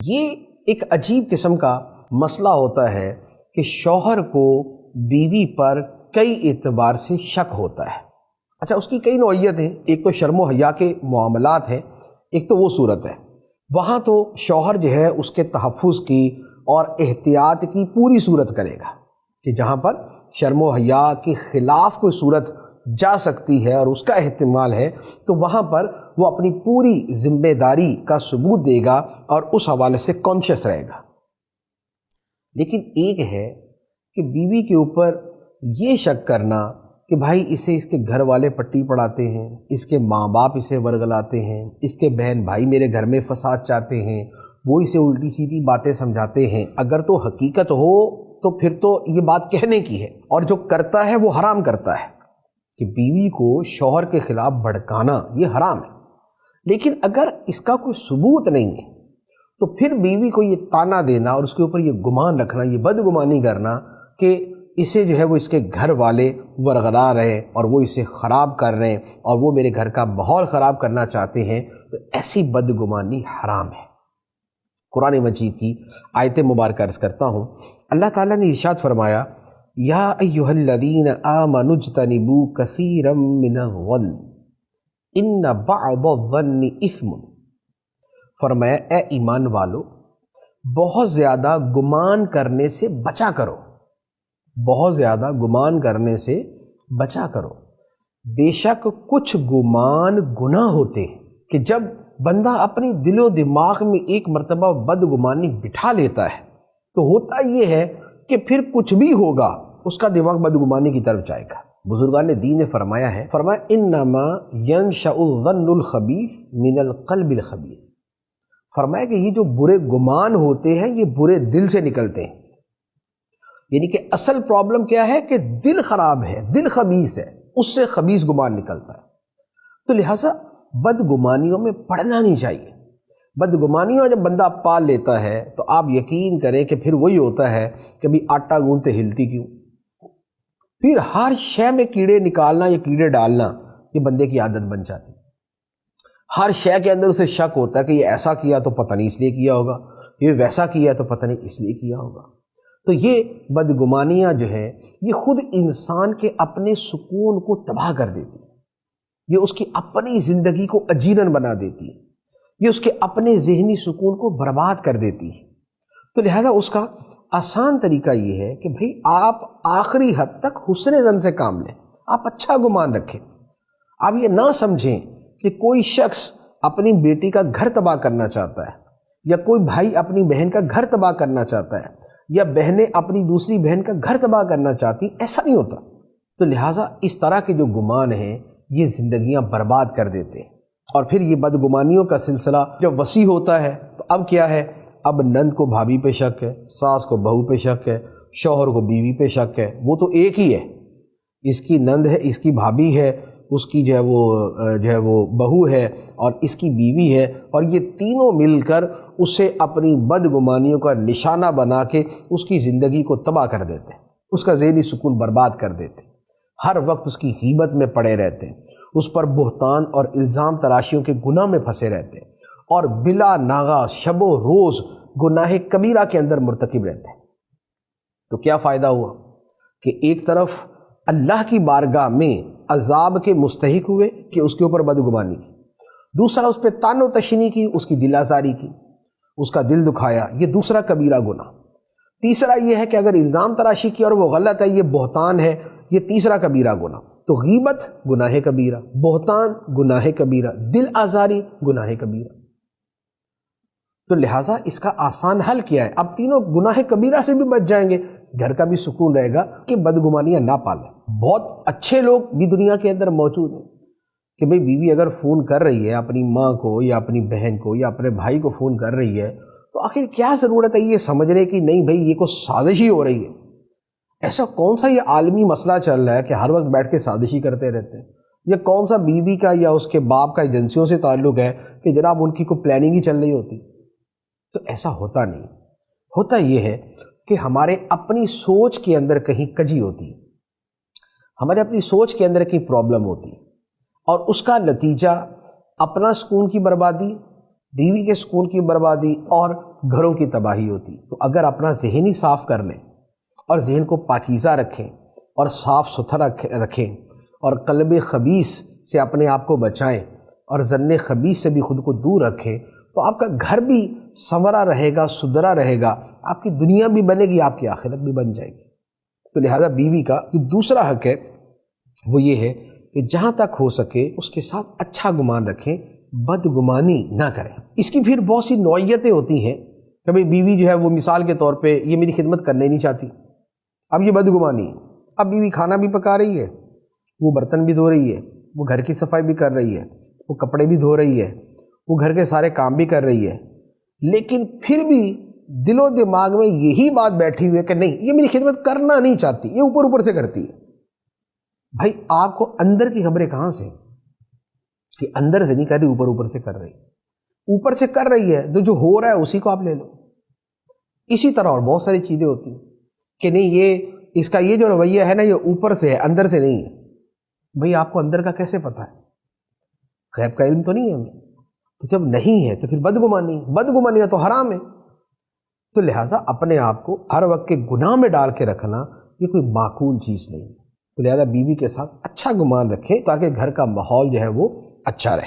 یہ ایک عجیب قسم کا مسئلہ ہوتا ہے کہ شوہر کو بیوی پر کئی اعتبار سے شک ہوتا ہے۔ اچھا، اس کی کئی نوعیت ہیں۔ ایک تو شرم و حیا کے معاملات ہیں، ایک تو وہ صورت ہے وہاں تو شوہر جو ہے اس کے تحفظ کی اور احتیاط کی پوری صورت کرے گا کہ جہاں پر شرم و حیا کے خلاف کوئی صورت جا سکتی ہے اور اس کا احتمال ہے تو وہاں پر وہ اپنی پوری ذمہ داری کا ثبوت دے گا اور اس حوالے سے کانشیس رہے گا۔ لیکن ایک ہے کہ بیوی کے اوپر یہ شک کرنا کہ بھائی اسے اس کے گھر والے پٹی پڑھاتے ہیں، اس کے ماں باپ اسے ورگلاتے ہیں، اس کے بہن بھائی میرے گھر میں فساد چاہتے ہیں، وہ اسے الٹی سیدھی باتیں سمجھاتے ہیں۔ اگر تو حقیقت ہو تو پھر تو یہ بات کہنے کی ہے، اور جو کرتا ہے وہ حرام کرتا ہے کہ بیوی کو شوہر کے خلاف بھڑکانا، یہ حرام ہے۔ لیکن اگر اس کا کوئی ثبوت نہیں ہے تو پھر بیوی کو یہ تانا دینا اور اس کے اوپر یہ گمان رکھنا، یہ بدگمانی کرنا کہ اسے جو ہے وہ اس کے گھر والے ورغلا رہے ہیں اور وہ اسے خراب کر رہے ہیں اور وہ میرے گھر کا ماحول خراب کرنا چاہتے ہیں، تو ایسی بدگمانی حرام ہے۔ قرآن مجید کی آیت مبارکہ عرض کرتا ہوں، اللہ تعالیٰ نے ارشاد فرمایا، یا ایھا الذین آمنوا اجتنبوا کثیرا من الظن ان بعض الظن اثم۔ فرمایا اے ایمان والو، بہت زیادہ گمان کرنے سے بچا کرو، بہت زیادہ گمان کرنے سے بچا کرو۔ بے شک کچھ گمان گناہ ہوتے ہیں کہ جب بندہ اپنی دل و دماغ میں ایک مرتبہ بدگمانی بٹھا لیتا ہے تو ہوتا یہ ہے کہ پھر کچھ بھی ہوگا اس کا دماغ بدگمانی کی طرف جائے گا۔ بزرگان دین نے فرمایا ہے، فرمایا انما ینشأ الظن الخبیث من القلب الخبیث۔ فرمایا کہ یہ جو برے گمان ہوتے ہیں یہ برے دل سے نکلتے ہیں، یعنی کہ اصل پرابلم کیا ہے کہ دل خراب ہے، دل خبیث ہے، اس سے خبیث گمان نکلتا ہے۔ تو لہٰذا بدگمانیوں میں پڑنا نہیں چاہیے۔ بدگمانیوں جب بندہ پال لیتا ہے تو آپ یقین کریں کہ پھر وہی ہوتا ہے کہ بھی آٹا گوندتے ہلتی کیوں، پھر ہر شے میں کیڑے نکالنا یا کیڑے ڈالنا یہ بندے کی عادت بن جاتی ہے۔ ہر شے کے اندر اسے شک ہوتا ہے کہ یہ ایسا کیا تو پتہ نہیں اس لیے کیا ہوگا، یہ ویسا کیا تو پتہ نہیں اس لیے کیا ہوگا۔ تو یہ بدگمانیاں جو ہیں یہ خود انسان کے اپنے سکون کو تباہ کر دیتی ہے، یہ اس کی اپنی زندگی کو اجیرن بنا دیتی ہے، یہ اس کے اپنے ذہنی سکون کو برباد کر دیتی ہے۔ تو لہذا اس کا آسان طریقہ یہ ہے کہ بھئی آپ آخری حد تک حسن ظن سے کام لیں، آپ اچھا گمان رکھیں۔ آپ یہ نہ سمجھیں کہ کوئی شخص اپنی بیٹی کا گھر تباہ کرنا چاہتا ہے، یا کوئی بھائی اپنی بہن کا گھر تباہ کرنا چاہتا ہے، یا بہنیں اپنی دوسری بہن کا گھر تباہ کرنا چاہتی، ایسا نہیں ہوتا۔ تو لہٰذا اس طرح کے جو گمان ہیں یہ زندگیاں برباد کر دیتے ہیں، اور پھر یہ بدگمانیوں کا سلسلہ جب وسیع ہوتا ہے تو اب کیا ہے، اب نند کو بھابھی پہ شک ہے، ساس کو بہو پہ شک ہے، شوہر کو بیوی پہ شک ہے۔ وہ تو ایک ہی ہے، اس کی نند ہے، اس کی بھابھی ہے، اس کی جو ہے وہ بہو ہے اور اس کی بیوی ہے، اور یہ تینوں مل کر اسے اپنی بدگمانیوں کا نشانہ بنا کے اس کی زندگی کو تباہ کر دیتے ہیں، اس کا ذہنی سکون برباد کر دیتے ہیں، ہر وقت اس کی غیبت میں پڑے رہتے ہیں، اس پر بہتان اور الزام تراشیوں کے گناہ میں پھنسے رہتے ہیں، اور بلا ناغہ شب و روز گناہ کبیرہ کے اندر مرتکب رہتے ہیں۔ تو کیا فائدہ ہوا کہ ایک طرف اللہ کی بارگاہ میں عذاب کے مستحق ہوئے کہ اس کے اوپر بدگمانی کی، دوسرا اس پہ طعن و تشنیع کی، اس کی دل آزاری کی، اس کا دل دکھایا، یہ دوسرا کبیرہ گناہ۔ تیسرا یہ ہے کہ اگر الزام تراشی کی اور وہ غلط ہے، یہ بہتان ہے، یہ تیسرا کبیرہ گناہ۔ تو غیبت گناہ کبیرہ، بہتان گناہ کبیرہ، دل آزاری گناہ کبیرہ۔ تو لہٰذا اس کا آسان حل کیا ہے، اب تینوں گناہ کبیرہ سے بھی بچ جائیں گے، گھر کا بھی سکون رہے گا کہ بدگمانیاں نہ پالیں۔ بہت اچھے لوگ بھی دنیا کے اندر موجود ہیں کہ بھئی بیوی اگر فون کر رہی ہے اپنی ماں کو یا اپنی بہن کو یا اپنے بھائی کو فون کر رہی ہے تو آخر کیا ضرورت ہے یہ سمجھنے کی نہیں بھئی یہ کوئی سازش ہی ہو رہی ہے۔ ایسا کون سا یہ عالمی مسئلہ چل رہا ہے کہ ہر وقت بیٹھ کے سازشی کرتے رہتے ہیں؟ یا کون سا بیوی کا یا اس کے باپ کا ایجنسیوں سے تعلق ہے کہ جناب ان کی کوئی پلاننگ ہی چل رہی ہوتی؟ تو ایسا ہوتا نہیں، ہوتا یہ ہے کہ ہمارے اپنی سوچ کے اندر کہیں کجی ہوتی، ہمارے اپنی سوچ کے اندر کہیں پرابلم ہوتی، اور اس کا نتیجہ اپنا سکون کی بربادی، بیوی کے سکون کی بربادی اور گھروں کی تباہی ہوتی۔ تو اگر اپنا ذہن ہی صاف کر لیں اور ذہن کو پاکیزہ رکھیں اور صاف ستھرا رکھیں اور قلب خبیث سے اپنے آپ کو بچائیں اور ظن خبیث سے بھی خود کو دور رکھیں، تو آپ کا گھر بھی سنورا رہے گا، سدھرا رہے گا، آپ کی دنیا بھی بنے گی، آپ کی آخرت بھی بن جائے گی۔ تو لہٰذا بیوی کا جو دوسرا حق ہے وہ یہ ہے کہ جہاں تک ہو سکے اس کے ساتھ اچھا گمان رکھیں، بدگمانی نہ کریں۔ اس کی پھر بہت سی نوعیتیں ہوتی ہیں۔ کبھی بیوی جو ہے وہ مثال کے طور پہ یہ میری خدمت کرنا ہی نہیں چاہتی، اب یہ بدگمانی ہے۔ اب بیوی کھانا بھی پکا رہی ہے، وہ برتن بھی دھو رہی ہے، وہ گھر کی صفائی بھی کر رہی ہے، وہ کپڑے بھی دھو رہی ہے، وہ گھر کے سارے کام بھی کر رہی ہے، لیکن پھر بھی دل و دماغ میں یہی بات بیٹھی ہوئی ہے کہ نہیں، یہ میری خدمت کرنا نہیں چاہتی، یہ اوپر اوپر سے کرتی ہے۔ بھائی آپ کو اندر کی خبریں کہاں سے کہ اندر سے نہیں کر رہی، اوپر اوپر سے کر رہی، اوپر سے کر رہی ہے تو جو ہو رہا ہے اسی کو آپ لے لو۔ اسی طرح اور بہت ساری چیزیں ہوتی ہیں کہ نہیں، یہ اس کا یہ جو رویہ ہے نا، یہ اوپر سے ہے، اندر سے نہیں ہے۔ بھئی آپ کو اندر کا کیسے پتہ ہے؟ غیب کا علم تو نہیں ہے ہمیں۔ تو جب نہیں ہے تو پھر بدگمانی ہے تو حرام ہے۔ تو لہٰذا اپنے آپ کو ہر وقت کے گناہ میں ڈال کے رکھنا یہ کوئی معقول چیز نہیں ہے۔ تو لہٰذا بیوی کے ساتھ اچھا گمان رکھیں تاکہ گھر کا ماحول جو ہے وہ اچھا رہے۔